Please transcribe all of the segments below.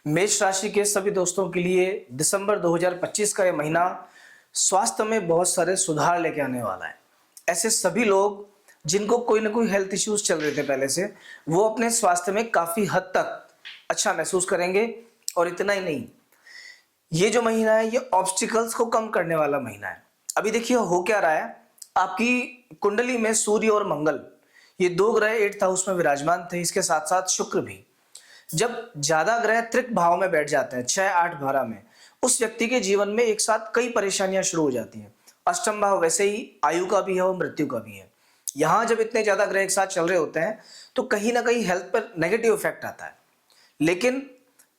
मेष राशि के सभी दोस्तों के लिए दिसंबर 2025 का यह महीना स्वास्थ्य में बहुत सारे सुधार लेके आने वाला है। ऐसे सभी लोग जिनको कोई ना कोई हेल्थ इश्यूज चल रहे थे पहले से, वो अपने स्वास्थ्य में काफी हद तक अच्छा महसूस करेंगे। और इतना ही नहीं, ये जो महीना है ये ऑब्स्टिकल्स को कम करने वाला महीना है। अभी देखिए हो क्या रहा है, आपकी कुंडली में सूर्य और मंगल ये दो ग्रह 8th हाउस में विराजमान थे, इसके साथ साथ शुक्र भी। जब ज्यादा ग्रह त्रिक भाव में बैठ जाते हैं 6, 8, 12 में, उस व्यक्ति के जीवन में एक साथ कई परेशानियां शुरू हो जाती हैं। अष्टम भाव वैसे ही आयु का भी है और मृत्यु का भी है। यहाँ जब इतने ज्यादा ग्रह एक साथ चल रहे होते हैं तो कहीं ना कहीं हेल्थ पर नेगेटिव इफेक्ट आता है। लेकिन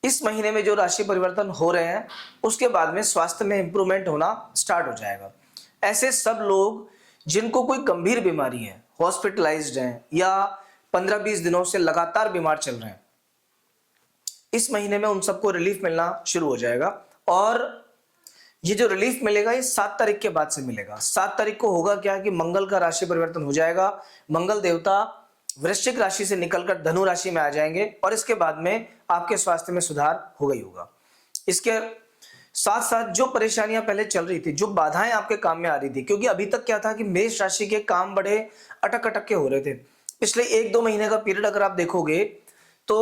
इस महीने में जो राशि परिवर्तन हो रहे हैं उसके बाद में स्वास्थ्य में इंप्रूवमेंट होना स्टार्ट हो जाएगा। ऐसे सब लोग जिनको कोई गंभीर बीमारी है, हॉस्पिटलाइज्ड हैं या 15-20 दिनों से लगातार बीमार चल रहे हैं, इस महीने में उन सबको रिलीफ मिलना शुरू हो जाएगा। और ये जो रिलीफ मिलेगा ये 7 तारीख के बाद से मिलेगा। 7 तारीख को होगा क्या कि मंगल का राशि परिवर्तन हो जाएगा। मंगल देवता वृश्चिक राशि से निकलकर धनु राशि में आ जाएंगे और इसके बाद में आपके स्वास्थ्य में सुधार होगा ही होगा। इसके साथ साथ जो परेशानियां पहले चल रही थी, जो बाधाएं आपके काम में आ रही थी, क्योंकि अभी तक क्या था कि मेष राशि के काम बड़े अटक अटक के हो रहे थे। पिछले 1-2 महीने का पीरियड अगर आप देखोगे तो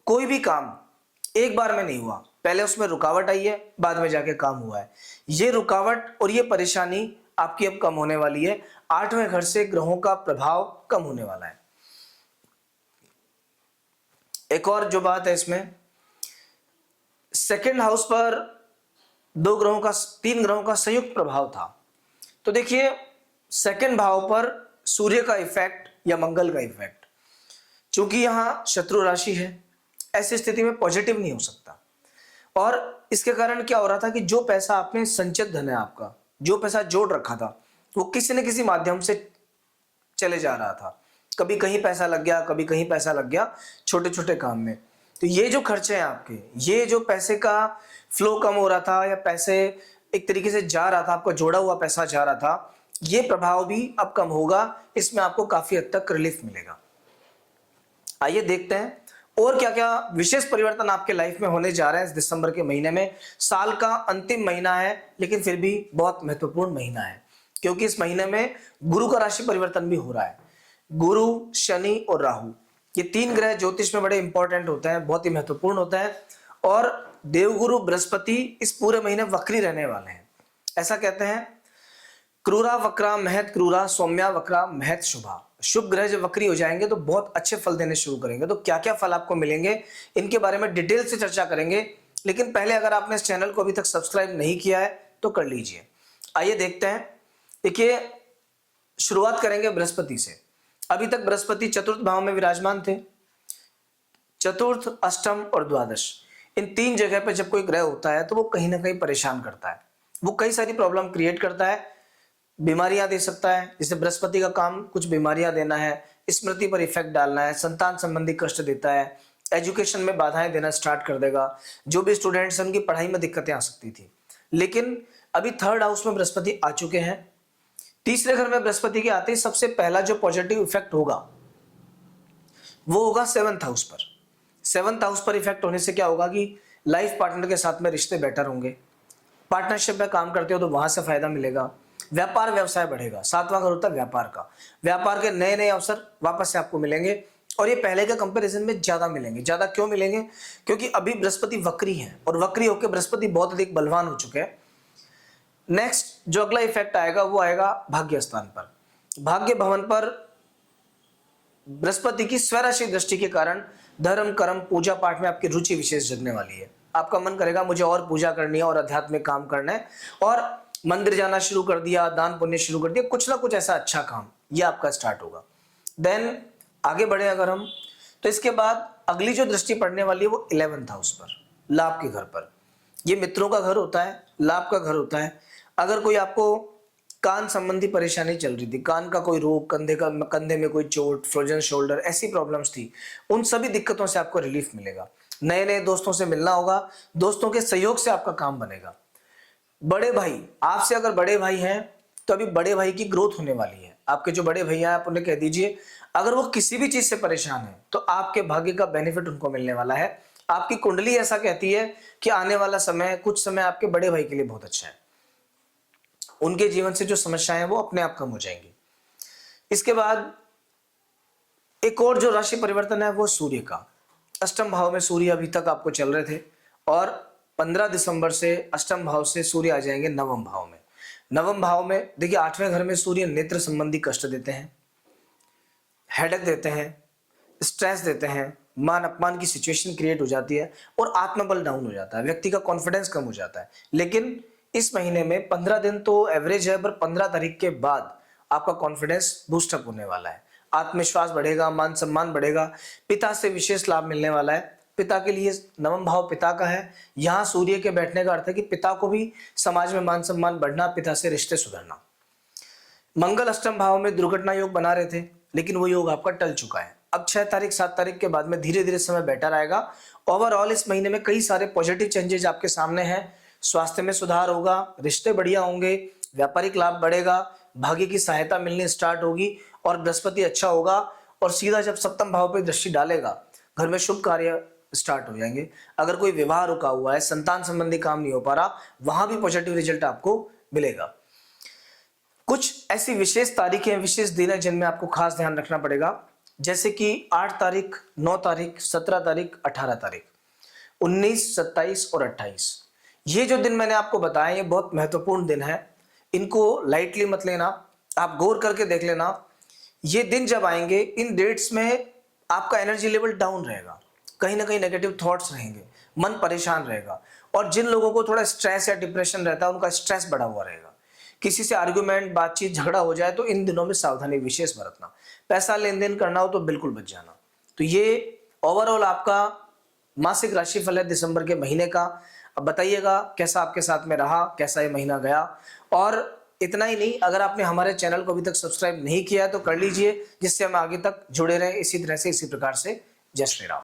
कोई भी काम एक बार में नहीं हुआ, पहले उसमें रुकावट आई है, बाद में जाके काम हुआ है। ये रुकावट और ये परेशानी आपकी अब कम होने वाली है। 8वें घर से ग्रहों का प्रभाव कम होने वाला है। एक और जो बात है इसमें, सेकंड हाउस पर 3 ग्रहों का संयुक्त प्रभाव था। तो देखिए सेकंड भाव पर सूर्य का इफेक्ट या मंगल का इफेक्ट, चूंकि यहां शत्रु राशि है, ऐसी स्थिति में पॉजिटिव नहीं हो सकता। और इसके कारण क्या हो रहा था कि जो पैसा आपने संचित धन है, आपका जो पैसा जोड़ रखा था, वो किसी न किसी माध्यम से चले जा रहा था। कभी कहीं पैसा लग गया, कभी कहीं पैसा लग गया छोटे छोटे काम में। तो ये जो खर्चे हैं आपके, ये जो पैसे का फ्लो कम हो रहा था या पैसे एक तरीके से जा रहा था, आपका जोड़ा हुआ पैसा जा रहा था, ये प्रभाव भी अब कम होगा। इसमें आपको काफी हद तक रिलीफ मिलेगा। आइए देखते हैं और क्या क्या विशेष परिवर्तन आपके लाइफ में होने जा रहे हैं इस दिसंबर के महीने में। साल का अंतिम महीना है लेकिन फिर भी बहुत महत्वपूर्ण महीना है, क्योंकि इस महीने में गुरु का राशि परिवर्तन भी हो रहा है। गुरु, शनि और राहु, ये 3 ग्रह ज्योतिष में बड़े इंपॉर्टेंट होते हैं, बहुत ही महत्वपूर्ण होता है। और देवगुरु बृहस्पति इस पूरे महीने वक्री रहने वाले हैं। ऐसा कहते हैं, क्रूरा वक्रा महत क्रूरा, सौम्या वक्रा महत शुभा। शुभ ग्रह जब वक्री हो जाएंगे तो बहुत अच्छे फल देने शुरू करेंगे। तो क्या क्या फल आपको मिलेंगे, इनके बारे में डिटेल से चर्चा करेंगे। लेकिन पहले अगर आपने इस चैनल को अभी तक सब्सक्राइब नहीं किया है तो कर लीजिए। आइए देखते हैं। देखिए शुरुआत करेंगे बृहस्पति से। अभी तक बृहस्पति चतुर्थ भाव में विराजमान थे। चतुर्थ, अष्टम और द्वादश, इन 3 जगह पे जब कोई ग्रह होता है तो वो कहीं ना कहीं परेशान करता है, वो कई सारी प्रॉब्लम क्रिएट करता है, बीमारियां दे सकता है। जैसे बृहस्पति का काम कुछ बीमारियां देना है, स्मृति पर इफेक्ट डालना है, संतान संबंधी कष्ट देता है, एजुकेशन में बाधाएं देना स्टार्ट कर देगा। जो भी स्टूडेंट्स हैं उनकी पढ़ाई में दिक्कतें आ सकती थी। लेकिन अभी 3rd हाउस में बृहस्पति आ चुके हैं। तीसरे घर में बृहस्पति के आते ही सबसे पहला जो पॉजिटिव इफेक्ट होगा वो होगा 7th हाउस पर। 7th हाउस पर इफेक्ट होने से क्या होगा कि लाइफ पार्टनर के साथ में रिश्ते बेटर होंगे, पार्टनरशिप में काम करते हो तो वहां से फायदा मिलेगा, व्यापार व्यवसाय बढ़ेगा। 7वां घर होता है व्यापार का, व्यापार के नए नए अवसर वापस से आपको मिलेंगे और ये पहले के कंपैरिजन में ज्यादा मिलेंगे। ज्यादा क्यों मिलेंगे? क्योंकि अभी बृहस्पति वक्री है और वक्री होकर बृहस्पति बहुत अधिक बलवान हो चुके हैं। नेक्स्ट जो अगला इफेक्ट आएगा वो आएगा भाग्य स्थान पर। भाग्य भवन पर बृहस्पति की स्वराशि दृष्टि के कारण धर्म, कर्म, पूजा पाठ में आपकी रुचि विशेष जगने वाली है। आपका मन करेगा मुझे और पूजा करनी है और आध्यात्मिक काम करना है, और मंदिर जाना शुरू कर दिया, दान पुण्य शुरू कर दिया, कुछ ना कुछ ऐसा अच्छा काम ये आपका स्टार्ट होगा। देन आगे बढ़े अगर हम, तो इसके बाद अगली जो दृष्टि पड़ने वाली है वो 11th हाउस पर, लाभ के घर पर। ये मित्रों का घर होता है, लाभ का घर होता है। अगर कोई आपको कान संबंधी परेशानी चल रही थी, कान का कोई रोग, कंधे में कोई चोट, फ्रोजन शोल्डर, ऐसी प्रॉब्लम्स थी, उन सभी दिक्कतों से आपको रिलीफ मिलेगा। नए नए दोस्तों से मिलना होगा, दोस्तों के सहयोग से आपका काम बनेगा। बड़े भाई, आपसे अगर बड़े भाई हैं तो अभी बड़े भाई की ग्रोथ होने वाली है। आपके जो बड़े भैया हैं आप उन्हें कह दीजिए, अगर वो किसी भी चीज से परेशान है तो आपके भाग्य का बेनिफिट उनको मिलने वाला है। आपकी कुंडली ऐसा कहती है कि आने वाला समय, कुछ समय आपके बड़े भाई के लिए बहुत अच्छा है। उनके जीवन से जो समस्याएं हैं वो अपने आप कम हो जाएंगी। इसके बाद एक और जो राशि परिवर्तन है वो सूर्य का। अष्टम भाव में सूर्य अभी तक आपको चल रहे थे और 15 दिसंबर से अष्टम भाव से सूर्य आ जाएंगे नवम भाव में। नवम भाव में देखिए 8वें घर में सूर्य नेत्र संबंधी कष्ट देते हैं, हेडेक देते हैं, स्ट्रेस देते हैं, मान अपमान की सिचुएशन क्रिएट हो जाती है और आत्मबल डाउन हो जाता है, व्यक्ति का कॉन्फिडेंस कम हो जाता है। लेकिन इस महीने में 15 दिन तो एवरेज है, पर 15 तारीख के बाद आपका कॉन्फिडेंस बूस्टअप होने वाला है, आत्मविश्वास बढ़ेगा, मान सम्मान बढ़ेगा, पिता से विशेष लाभ मिलने वाला है। पिता के लिए नवम भाव पिता का है, यहाँ सूर्य के बैठने का अर्थ है कि पिता को भी समाज में मान सम्मान बढ़ना, पिता से रिश्ते सुधरना। मंगल अष्टम भाव में दुर्घटना योग बना रहे थे, लेकिन वो योग आपका टल चुका है। अब 6 तारीख 7 तारीख के बाद में धीरे धीरे समय बेटर आएगा। ओवरऑल इस महीने में कई सारे पॉजिटिव चेंजेस आपके सामने हैं। स्वास्थ्य में सुधार होगा, रिश्ते बढ़िया होंगे, व्यापारिक लाभ बढ़ेगा, भाग्य की सहायता मिलनी स्टार्ट होगी और बृहस्पति अच्छा होगा और सीधा जब सप्तम भाव पर दृष्टि डालेगा, घर में शुभ कार्य स्टार्ट हो जाएंगे। अगर कोई विवाह रुका हुआ है, संतान संबंधी काम नहीं हो पा रहा, वहां भी पॉजिटिव रिजल्ट आपको मिलेगा। कुछ ऐसी विशेष तारीखें, विशेष दिन है जिनमें आपको खास ध्यान रखना पड़ेगा, जैसे कि 8 तारीख, 9 तारीख, 17 तारीख, 18 तारीख, 19, 27 और 28। ये जो दिन मैंने आपको बताया ये बहुत महत्वपूर्ण दिन है, इनको लाइटली मत लेना, आप गौर करके देख लेना। ये दिन जब आएंगे, इन डेट्स में आपका एनर्जी लेवल डाउन रहेगा, कहीं ना कहीं नेगेटिव थॉट्स रहेंगे, मन परेशान रहेगा और जिन लोगों को थोड़ा स्ट्रेस या डिप्रेशन रहता है उनका स्ट्रेस बढ़ा हुआ रहेगा। किसी से आर्गुमेंट, बातचीत, झगड़ा हो जाए तो इन दिनों में सावधानी विशेष बरतना। पैसा लेन देन करना हो तो बिल्कुल बच जाना। तो ये ओवरऑल आपका मासिक राशिफल है दिसंबर के महीने का। अब बताइएगा कैसा आपके साथ में रहा, कैसा ये महीना गया। और इतना ही नहीं, अगर आपने हमारे चैनल को अभी तक सब्सक्राइब नहीं किया है तो कर लीजिए, जिससे हम आगे तक जुड़े रहें इसी तरह से, इसी प्रकार से। जय श्री राम।